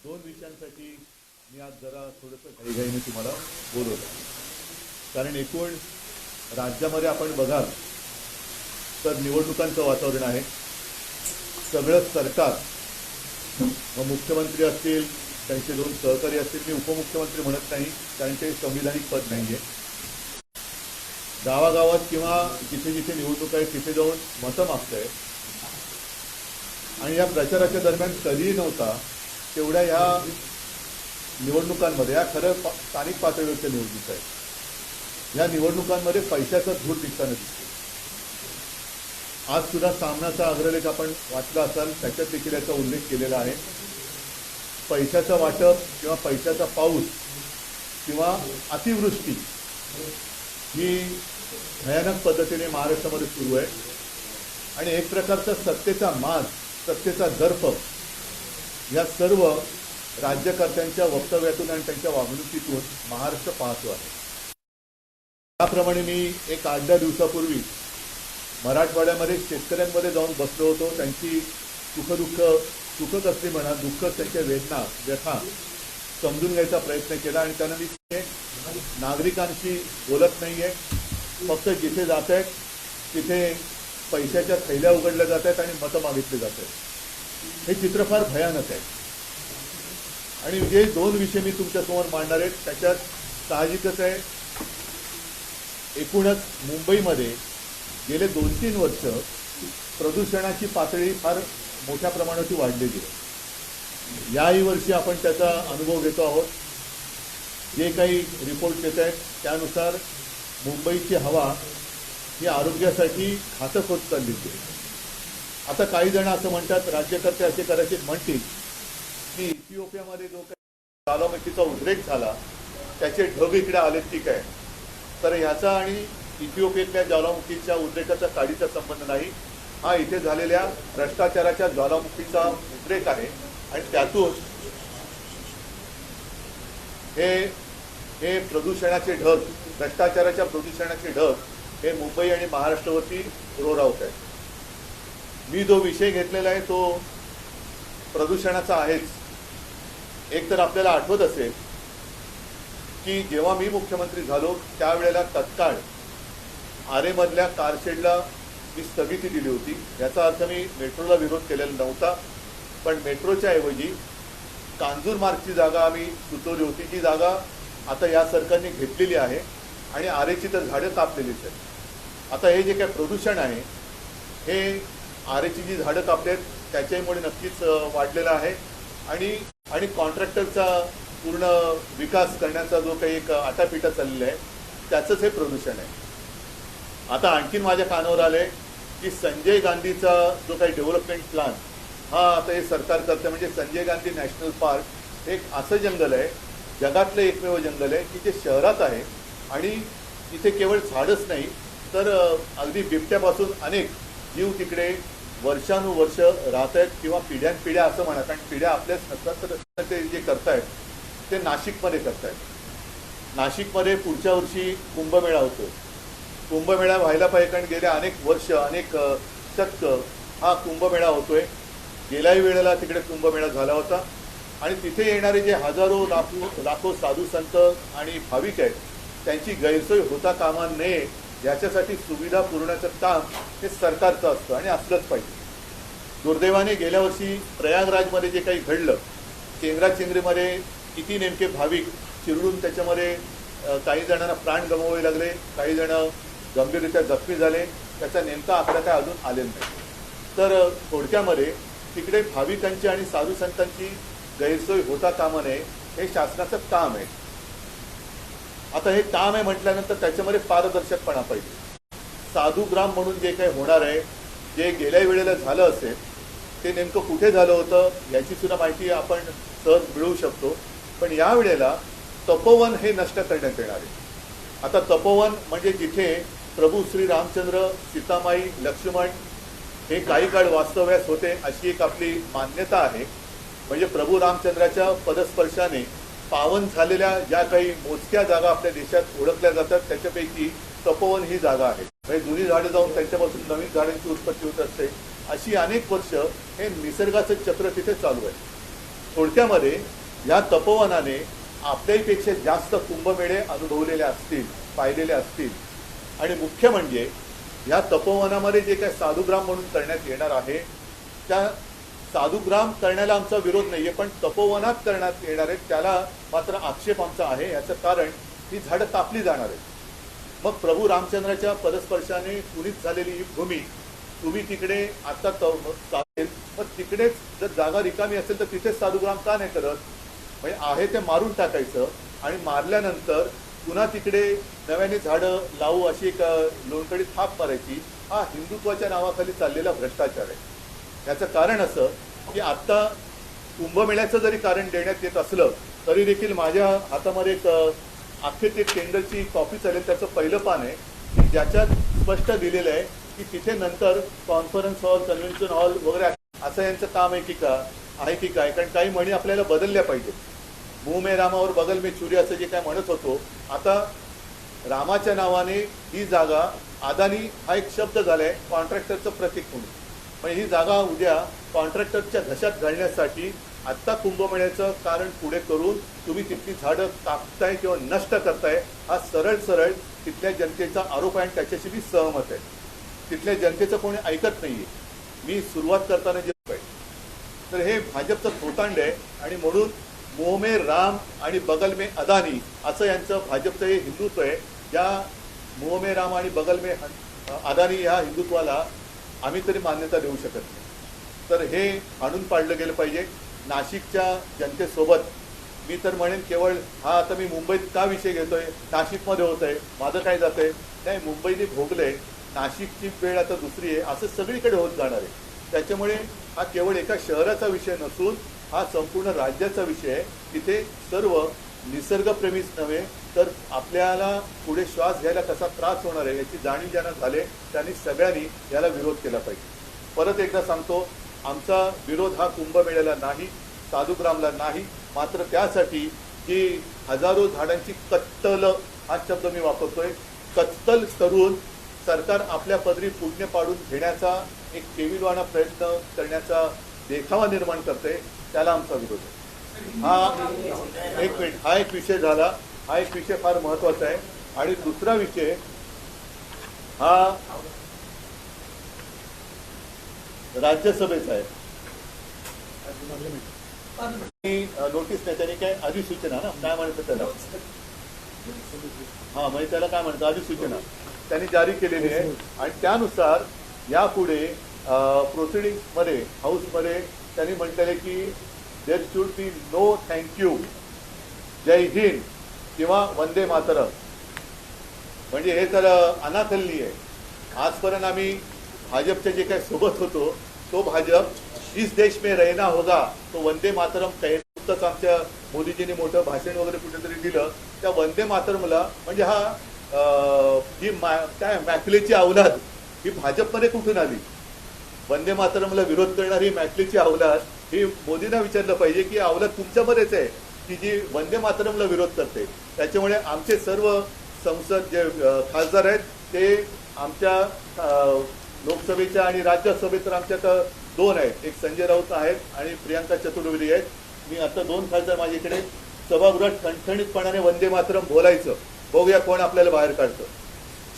दोन विषयांसाठी मी आज जरा थोडंसं घाईघाईने तुम्हाला बोलवलं, कारण एकूण राज्यामध्ये आपण बघाल तर निवडणुकांचं वातावरण आहे. सगळं सरकार, मग मुख्यमंत्री असतील, त्यांचे दोन सहकारी असतील, मी उपमुख्यमंत्री म्हणत नाही कारण ते संविधानिक पद नाही आहे. गावागावात किंवा जिथे जिथे निवडणूक आहे तिथे जाऊन मतं मागतंय. आणि या प्रचाराच्या दरम्यान कधीही नव्हता तेवढ्या या निवडणुकांमध्ये, या खरं स्थानिक पातळीवरच्या निवडणूक आहेत, या निवडणुकांमध्ये पैशाचा धूर दिसताना दिसतो. आज सुद्धा सामनाचा अग्रलेख आपण वाचला असाल, त्याच्यात देखील याचा उल्लेख केलेला आहे. पैशाचं वाटप किंवा पैशाचा पाऊस किंवा अतिवृष्टी ही भयानक पद्धतीने महाराष्ट्रामध्ये सुरू आहे. आणि एक प्रकारचा सत्तेचा माज, सत्तेचा दर्प या सर्व राज्यकर्त्यांच्या वक्तव्यातून आणि त्यांच्या वागणुकीतून महाराष्ट्र पाहतो आहे. त्याप्रमाणे मी एक 8-10 दिवसापूर्वी मराठवाड्यामध्ये शेतकऱ्यांमध्ये जाऊन बसलो होतो. त्यांची सुख कसली म्हणा, दुःख, त्यांच्या वेदना, व्यथा समजून घ्यायचा प्रयत्न केला. आणि त्यांना मी नागरिकांशी बोलत नाही आहे, फक्त जिथे जात आहेत तिथे पैशाच्या थैल्या उघडल्या जात आहेत आणि मतं मागितली जात आहेत. हे चित्र फार भयानक आहे. आणि जे दोन विषय मी तुमच्यासमोर मांडणार आहेत त्याच्यात साहजिकच आहे, एकूणच मुंबईमध्ये गेले 2-3 वर्ष प्रदूषणाची पातळी फार मोठ्या प्रमाणावरती वाढलेली आहे. याही वर्षी आपण त्याचा अनुभव घेतो आहोत. जे काही रिपोर्ट येत आहेत त्यानुसार मुंबईची हवा ही आरोग्यासाठी घातक होत चालली आहे. आता काही जण असं म्हणतात, राज्यकर्ते असे कदाचित म्हणतील की इथिओपियामध्ये जो काही ज्वालामुखीचा उद्रेक झाला त्याचे ढग इकडे आले, ठीक आहे. तर ह्याचा आणि इथिओपियातल्या ज्वालामुखीच्या उद्रेकाचा काडीचा संबंध नाही. हा इथे झालेल्या भ्रष्टाचाराच्या ज्वालामुखीचा उद्रेक आहे. आणि त्यातून हे प्रदूषणाचे ढग, भ्रष्टाचाराच्या प्रदूषणाचे ढग हे मुंबई आणि महाराष्ट्रावरती रोरावत आहेत. मी जो विषय घेतलेला आहे तो प्रदूषणाचा आहेच. एक तर आपल्याला आठवत असेल की जेव्हा मी मुख्यमंत्री झालो त्यावेळेला तत्काळ आरेमधल्या कारशेडला मी स्थगिती दिली होती. याचा अर्थ मी मेट्रोला विरोध केलेला नव्हता, पण मेट्रोच्या ऐवजी कांजूर मार्गची जागा आम्ही सुचवली होती, जी जागा आता या सरकारने घेतलेली आहे. आणि आरेची तर झाडं कापलेलीच आहेत. आता हे जे काही प्रदूषण आहे हे आरेची जी झाडं कापलेत त्याच्यामुळे नक्कीच वाढलेलं आहे. आणि कॉन्ट्रॅक्टरचा पूर्ण विकास करण्याचा जो काही एक आटापिटा चाललेला आहे त्याचंच हे प्रदूषण आहे. आता आणखीन माझ्या कानावर आले की संजय गांधीचा जो काही डेव्हलपमेंट प्लॅन हा आता हे सरकार करतं. म्हणजे संजय गांधी नॅशनल पार्क एक असं जंगल आहे, जगातलं एकमेव जंगल आहे की जे शहरात आहे. आणि इथे केवळ झाडच नाही तर अगदी बिबट्यापासून अनेक जीव तिकडे वर्षानुवर्ष राहत आहेत, किंवा पिढ्यानपिढ्या असं म्हणा, कारण पिढ्या आपल्याच नसतात. तर ते जे करतायत ते नाशिकमध्ये करतायत. नाशिकमध्ये पुढच्या वर्षी कुंभमेळा होतो. कुंभमेळा व्हायला पाहिजे, कारण गेल्या अनेक वर्ष, अनेक शतक हा कुंभमेळा होतोय. गेल्याही वेळेला तिकडे कुंभमेळा झाला होता. आणि तिथे येणारे जे हजारो लाखो साधू संत आणि भाविक आहेत त्यांची गैरसोय होता कामा नये याच्यासाठी सुविधा पुरवण्याचं काम हे सरकारचं असतं आणि असलंच पाहिजे. दुर्दैवाने गेल्या वर्षी प्रयागराजमध्ये जे काही घडलं, चेंगराचेंगरीमध्ये किती नेमके भाविक चिरडून त्याच्यामध्ये काही जणांना प्राण गमवावे लागले, काही जण गंभीररित्या जखमी झाले, त्याचा नेमका आकडा काय अजून आलेला नाही. तर थोडक्यामध्ये तिकडे भाविकांची आणि साधू संतांची गैरसोय होता कामा नये हे शासनाचं काम आहे. आता हे काम आहे म्हटल्यानंतर त्याच्यामध्ये पारदर्शकपणा पाहिजे. साधुग्राम म्हणून जे काही होणार आहे, जे गेल्या वेळेला झालं असेल ते नेमकं कुठे झालं होतं याची सुद्धा माहिती आपण सहज मिळवू शकतो. पण यावेळेला तपोवन हे नष्ट करण्यात येणार आहे. आता तपोवन म्हणजे जिथे प्रभू श्री रामचंद्र, सीतामाई, लक्ष्मण हे काही काळ वास्तव्यास होते अशी एक आपली मान्यता आहे. म्हणजे प्रभू रामचंद्राच्या पदस्पर्शाने पावन झालेल्या ज्या काही मोजक्या जागा आपल्या देशात ओळखल्या जातात त्याच्यापैकी तपोवन ही जागा आहे. म्हणजे जुनी झाडं जाऊन त्यांच्यापासून नवीन झाडांची उत्पत्ती होत असते. अशी अनेक वर्ष हे निसर्गाचं चक्र तिथे चालू आहे. थोडक्यामध्ये या तपोवनाने आपल्यापेक्षा जास्त कुंभमेळे अनुभवलेले असतील, पाहिलेले असतील. आणि मुख्य म्हणजे या तपोवनामध्ये जे काही साधुग्राम म्हणून करण्यात येणार आहे, त्या साधुग्राम करण्याला आमचा विरोध नाही आहे, पण तपोवनात करण्यात येणार आहे त्याला मात्र आक्षेप आमचा आहे. याचं कारण ही झाडं कापली जाणार आहेत. मग प्रभू रामचंद्राच्या पदस्पर्शाने पुनीत झालेली ही भूमी तुम्ही तिकडे आता चालेल, मग तिकडेच जर जागा रिकामी असेल तर तिथेच साधुग्राम का नाही करत? म्हणजे आहे ते मारून टाकायचं आणि मारल्यानंतर पुन्हा तिकडे नव्याने झाडं लावू अशी एक लोणकडी थाप मारायची. हा हिंदुत्वाच्या नावाखाली चाललेला भ्रष्टाचार आहे. याचं कारण असं की आत्ता कुंभमेळ्याचं जरी कारण देण्यात येत असलं तरी देखील माझ्या हातामध्ये एक अख्खे ते टेंडरची कॉपी चालेल, त्याचं पहिलं पान आहे की ज्याच्यात स्पष्ट दिलेलं आहे की तिथे नंतर कॉन्फरन्स हॉल, कन्व्हेन्शन हॉल वगैरे असं यांचं काम आहे की काय. कारण काही म्हणी आपल्याला बदलल्या पाहिजेत. मुंह में रामावर बगल में छुरी असं जे काय म्हणत होतो, आता रामाच्या नावाने ही जागा अदानी हा एक शब्द झालाय कॉन्ट्रॅक्टरचं प्रतीक म्हणून. म्हणजे ही जागा उद्या कॉन्ट्रॅक्टरच्या घशात घालण्यासाठी आत्ता कुंभमेळ्याचं कारण पुढे करून तुम्ही तिथली झाडं कापताय किंवा नष्ट करताय, हा सरळ तिथल्या जनतेचा आरोप आहे आणि त्याच्याशी मी सहमत आहे. तिथल्या जनतेचं कोणी ऐकत नाहीये. मी सुरुवात करताना जे तर हे भाजपचं थोतांड आहे आणि म्हणून मुंह में राम आणि बगल में अदानी असं यांचं भाजपचं हे हिंदुत्व आहे. ज्या मुंह में राम आणि बगल में अदानी ह्या हिंदुत्वाला आम्ही तरी मान्यता देऊ शकत नाही. तर हे आणून पाडलं गेलं पाहिजे. नाशिकच्या जनतेसोबत मी तर म्हणेन केवळ हा आता मी मुंबईत का विषय घेतोय, नाशिकमध्ये होत आहे, माझं काय जात आहे नाही, मुंबईने भोगलंय, नाशिकची वेळ आता दुसरी आहे, असं सगळीकडे होत जाणार आहे. त्याच्यामुळे हा केवळ एका शहराचा विषय नसून हा संपूर्ण राज्याचा विषय आहे. तिथे सर्व निसर्गप्रेमीच नव्हे तर आपल्याला पुढे श्वास घ्यायला कसा त्रास होणार आहे याची जाणीव ज्यांना झाले त्यांनी सगळ्यांनी याला विरोध केला पाहिजे. परत एकदा सांगतो, आमचा विरोध हा कुंभमेळ्याला नाही, साधुग्रामला नाही, मात्र त्यासाठी की हजारो झाडांची कत्तल हा शब्द मी वापरतोय, कत्तल करून सरकार आपल्या पदरी पुण्य पाडून घेण्याचा एक केविलवाणा प्रयत्न करण्याचा देखावा निर्माण करते, त्याला आमचा विरोध आहे. हा एक विषय झाला. हा एक विषय फार महत्वाचा आहे. आणि दुसरा विषय हा राज्यसभेचा आहे. नोटीस नाही, त्याने काय अधिसूचना ना काय म्हणतात त्याला, हा म्हणजे त्याला काय म्हणतात अधिसूचना त्यांनी जारी केलेली आहे. आणि त्यानुसार यापुढे प्रोसिडिंग्समध्ये हाऊसमध्ये त्यांनी म्हटलेले की there should be no thank you, जय हिंद किंवा वंदे मातरम. म्हणजे हे तर अनाथल्ली आहे. आजपर्यंत आम्ही भाजपच्या जे काही सोबत होतो तो भाजप जिस देश में रहना होगा तो वंदे मातरम नुकतंच आमच्या मोदीजींनी मोठं भाषण वगैरे कुठेतरी दिलं, त्या वंदे मातरमला म्हणजे हा ही काय मॅकलेची अवलाद ही भाजपमध्ये कुठून आली? वंदे मातरमला विरोध करणारी मॅकलेची अवलाद ही मोदींना विचारलं पाहिजे की अवलाद तुमच्यामध्येच आहे की जी वंदे मातरमला विरोध करते. त्याच्यामुळे आमचे सर्व संसद जे खासदार आहेत ते आमच्या लोकसभेच्या आणि राज्यसभेत तर आमच्यात 2 आहेत, एक संजय राऊत आहेत आणि प्रियांका चतुर्वेदी आहेत. मी आता 2 खासदार माझ्याकडे सभागृहात ठणठणीतपणाने वंदे मातरम बोलायचं, बघूया कोण आपल्याला बाहेर काढतं.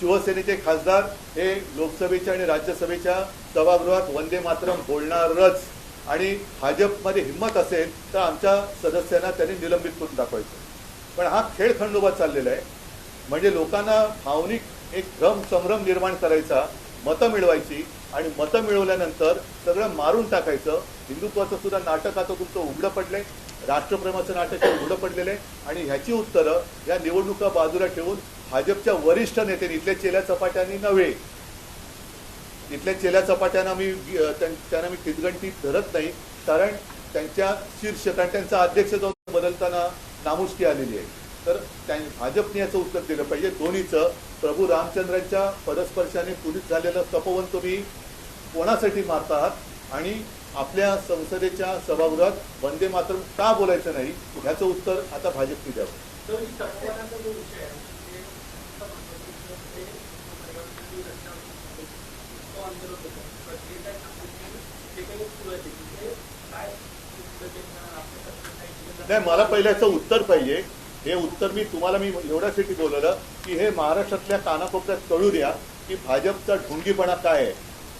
शिवसेनेचे खासदार हे लोकसभेच्या आणि राज्यसभेच्या सभागृहात वंदे मातरम बोलणारच. आणि भाजपमध्ये हिंमत असेल तर आमच्या सदस्यांना त्यांनी निलंबित करून दाखवायचं. पण हा खेळ खंडोबा चाललेला आहे. म्हणजे लोकांना भावनिक एक भ्रम संभ्रम निर्माण करायचा, मतं मिळवायची आणि मतं मिळवल्यानंतर सगळं मारून टाकायचं. हिंदुत्वाचं सुद्धा नाटक आता तुमचं उघडं पडलंय, राष्ट्रप्रेमाचं नाटक उघडं पडलेलं आहे. आणि ह्याची उत्तरं या निवडणुका बाजूला ठेवून भाजपच्या वरिष्ठ नेत्यांनी, इथल्या चेल्या चपाट्यांनी नव्हे, इथल्या चेल्या चपाट्यांना त्यांना मी खिदगंटीत धरत नाही, कारण त्यांच्या शीर्षकांनी त्यांचा अध्यक्ष जाऊन बदलताना नामुष्की आलेली आहे. तर भाजपने याचं उत्तर दिलं पाहिजे. दोन्हीचं प्रभू रामचंद्रांच्या पदस्पर्शाने पुनीत झालेलं तपोवन तुम्ही कोणासाठी मारता आहात आणि आपल्या संसदेच्या सभागृहात वंदे मातरम का बोलायचं नाही ह्याचं उत्तर आता भाजपने द्यावं. नाही, मला पहिलं याचं उत्तर पाहिजे. हे उत्तर मी एवढ्यासाठी बोलवलं की हे महाराष्ट्रातल्या कानाकोपऱ्यात कळू द्या की भाजपचा ढोंगीपणा काय आहे.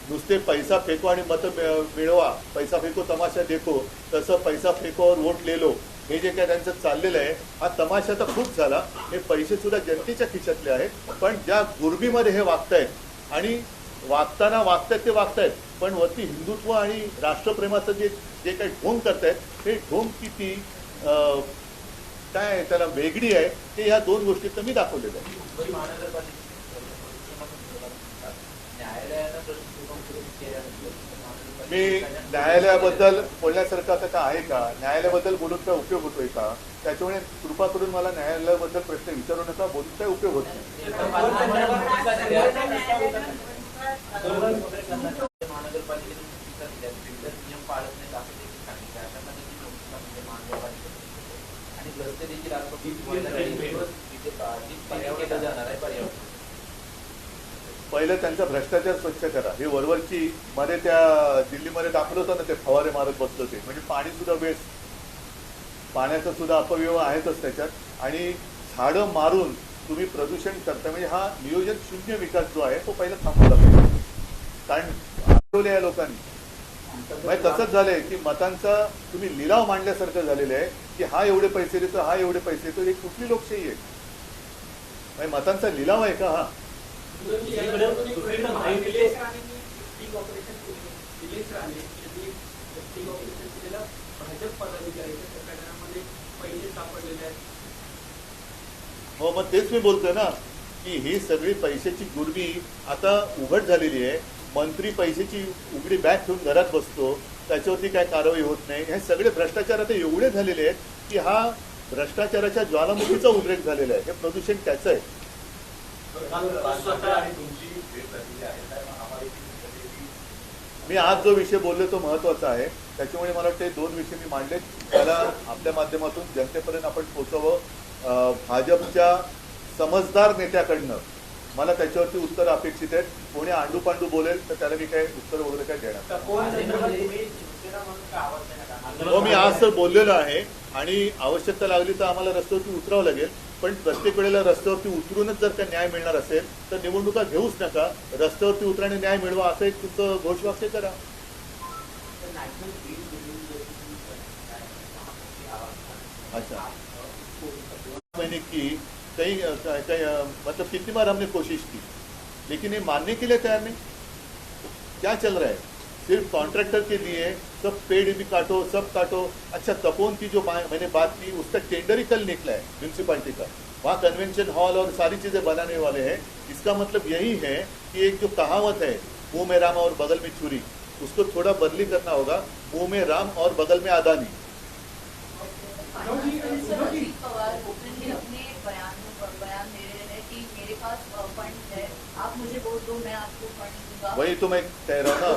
नुसते पैसा फेको आणि मतं मिळवा, पैसा फेको तमाशा देखो, तसं पैसा फेको और वोट ले लो, हे जे काय त्यांचं चाललेलं आहे हा तमाशा तर खूप झाला. हे पैसे सुद्धा जनतेच्या खिशातले आहेत, पण ज्या गुरबीमध्ये हे वागतायत आणि वागताना ते वागतायत, पण वरती हिंदुत्व आणि राष्ट्रप्रेमाचं जे काही ढोंग करतायत हे ढोंग किती काय त्याला वेगळी आहे ते ह्या दोन गोष्टीत मी दाखवलेलं आहे. मी न्यायालयाबद्दल बोलण्यासारखं आता काय आहे का? न्यायालयाबद्दल बोलून काय उपयोग होतोय का? त्याच्यामुळे कृपा करून मला न्यायालयाबद्दल प्रश्न विचारू नका, बोलून काय उपयोग होत नाही. पहिलं त्यांचा भ्रष्टाचार स्वच्छ करा. हे वरवरची मध्ये त्या दिल्लीमध्ये दाखवलं होतं ना, ते फवारे मारत बसलं ते, म्हणजे पाणी सुद्धा वेस्ट, पाण्याचा सुद्धा अपव्यय आहेतच त्याच्यात. आणि झाडं मारून तुम्ही प्रदूषण करता, म्हणजे हा नियोजन शून्य विकास जो आहे तो पहिला थांबवला पाहिजे. कारण आठवले या लोकांनी म्हणजे तसंच झालंय की मतांचा तुम्ही लिलाव मांडल्यासारखं झालेलं आहे की हा एवढे पैसे देतो, हा एवढे पैसे देतो. ही कुठली लोकशाही आहे? म्हणजे मतांचा लिलाव आहे का हा? हो, मग तेच मी बोलतोय ना की ही सगळी पैशाची गुरबी आता उघड झालेली आहे. मंत्री पैशाची उघडी बॅग ठेवून घरात बसतो, त्याच्यावरती काय कारवाई होत नाही. हे सगळे भ्रष्टाचार आता एवढे झालेले आहेत की हा भ्रष्टाचाराच्या ज्वालामुखीचा उद्रेक झालेला आहे. हे प्रदूषण त्याचं आहे. मी आज जो विषय बोललो तो महत्वाचा आहे, त्याच्यामुळे मला वाटते दोन विषय मी मांडले, त्याला आपल्या माध्यमातून जनतेपर्यंत आपण पोहोचवं. भाजपच्या समजदार नेत्याकडनं मला त्याच्यावरती उत्तर अपेक्षित आहेत. कोणी आंडू पांडू बोलेल तर त्याला मी काय उत्तर वगैरे काय देणार. हो, मी आज तर बोललेलो आहे आणि आवश्यकता लागली तर आम्हाला रस्त्यावरती उतरावं लागेल. पण प्रत्येक वेळेला रस्त्यावरती उतरूनच जर का न्याय मिळणार असेल तर निवडणुका घेऊच नका, रस्त्यावरती उतराने न्याय मिळवा असं एक तुमचं घोषवाक्य करा. अच्छा, मैंने की कई मतलब कितनी बार हमने कोशिश की, लेकिन ये मानने के लिए तैयार नहीं. क्या चल रहा है? सिर्फ कॉन्ट्रैक्टर के लिए सब पेड़ भी काटो, सब काटो. अच्छा, तपोवन की जो मैंने बात की उसका टेंडर ही कल निकला है म्यूनसिपालिटी का. वहाँ कन्वेंशन हॉल और सारी चीज़ें बनाने वाले हैं. इसका मतलब यही है कि एक जो कहावत है मुंह में राम और बगल में छुरी, उसको थोड़ा बदली करना होगा. मुंह में राम और बगल में अदानी. वही तो मैं कह रहा हूँ ना,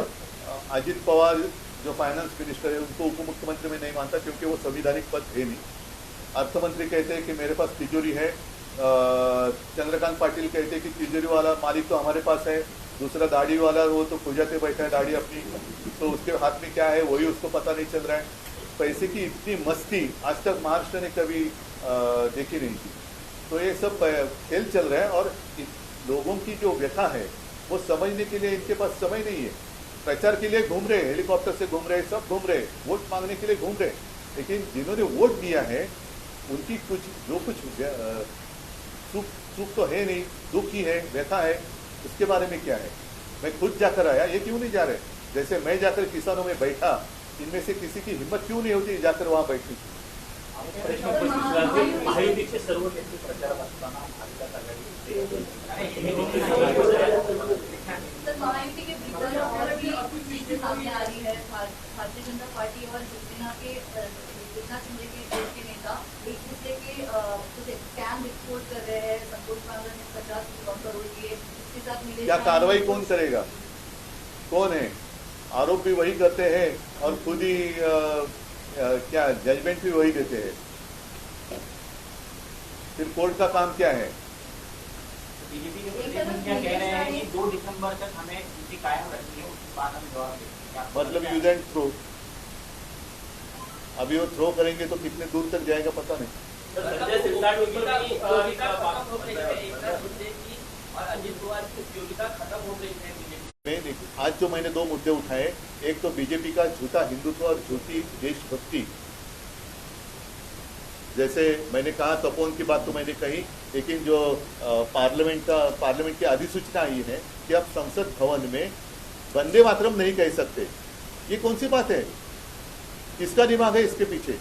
अजित पवार जो फाइनेंस मिनिस्टर है उनको उप मुख्यमंत्री में नहीं मानता क्योंकि वो संविधानिक पद है नहीं. अर्थमंत्री कहते हैं कि मेरे पास तिजोरी है. चंद्रकांत पाटिल कहते हैं कि तिजोरी वाला मालिक तो हमारे पास है. दूसरा दाढ़ी वाला वो तो पूजा पे बैठा है दाढ़ी अपनी, तो उसके हाथ में क्या है वही उसको पता नहीं चल रहा है. पैसे की इतनी मस्ती आज तक महाराष्ट्र ने कभी देखी नहीं थी. तो ये सब खेल चल रहा है और लोगों की जो व्यथा है वो समझने के लिए इनके पास समय नहीं है. प्रचार के लिए घूम रहे, हेलीकॉप्टर से घूम रहे, सब घूम रहे, वोट मांगने के लिए घूम रहे. लेकिन जिन्होंने वोट दिया है उनकी कुछ सुख तो है नहीं, दुख ही है, व्यथा है. उसके बारे में क्या है? मैं खुद जाकर आया, ये क्यों नहीं जा रहे? जैसे मैं जाकर किसानों में बैठा, इनमें से किसी की हिम्मत क्यों नहीं होती जाकर वहाँ बैठने की? महायुतीचे सर्व नेते प्रचारात असताना महाविकास आघाडी महायुति के भीतर और भी चीजें सामने आ रही है. भारतीय जनता पार्टी और शिवसेना के एकनाथ शिंदे के देश के नेता एक दूसरे के स्कैम रिपोर्ट कर रहे हैं. संतोष कांगड़ा ने 50 करोड़ दिए, इसके साथ मिले. क्या कार्रवाई कौन करेगा? कौन है? आरोप भी वही करते हैं और खुद ही क्या जजमेंट भी वही देते हैं. फिर कोर्ट का काम क्या है? बीजेपी के प्रदेश क्या कह रहे हैं कि 2 दिसंबर तक हमें स्थिति कायम रखनी है, उसके बाद हम जवाब देंगे. मतलब यूज एंड थ्रो. अभी वो थ्रो करेंगे तो कितने दूर तक जाएगा पता नहीं। संजय सिरसाट की और अजित पवार की उपयोगिता खत्म हो गई है बीजेपी नहीं, आज जो मैंने दो मुद्दे उठाए, एक तो बीजेपी का झूठा हिंदुत्व और झूठी देशभक्ति। जैसे मैंने कहा तपोवन की बात तो मैंने कही, लेकिन जो पार्लियामेंट की अधिसूचना आई है कि अब संसद भवन में वंदे मातरम नहीं कह सकते, ये कौन सी बात है? किसका दिमाग है इसके पीछे?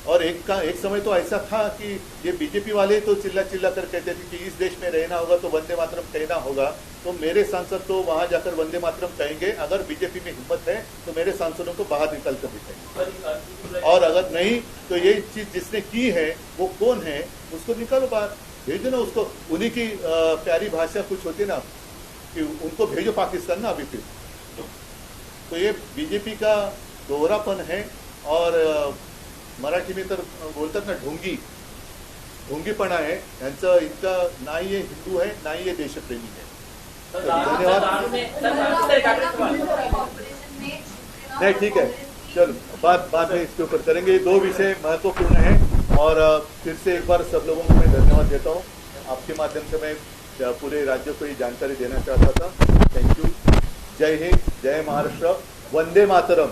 और एक समय तो ऐसा था कि ये बीजेपी वाले तो चिल्ला चिल्ला कर कहते थे कि इस देश में रहना होगा तो वंदे मातरम कहना होगा। तो मेरे सांसद तो वहां जाकर वंदे मातरम कहेंगे, अगर बीजेपी में हिम्मत है तो मेरे सांसदों को बाहर निकल कर दिखाएंगे, और अगर नहीं तो ये चीज जिसने की है वो कौन है उसको निकालो बाहर, भेजो ना उसको। उन्हीं की प्यारी भाषा कुछ होती ना कि उनको भेजो पाकिस्तान ना अभी फिर। तो ये बीजेपी का दोहरापन है, और मराठी में तर बोलतात ना ढोंगीपणा आहे यांचं। इतका नाही हे हिंदू है नाही ये देशप्रेमी है। धन्यवाद। नहीं ठीक है, चलो बात में इसके ऊपर करेंगे। ये दो विषय महत्वपूर्ण हैं, और फिर से एक बार सब लोगों को मैं धन्यवाद देता हूँ। आपके माध्यम से मैं पूरे राज्य को ये जानकारी देना चाहता था। Thank you. जय हिंद, जय महाराष्ट्र, वंदे मातरम।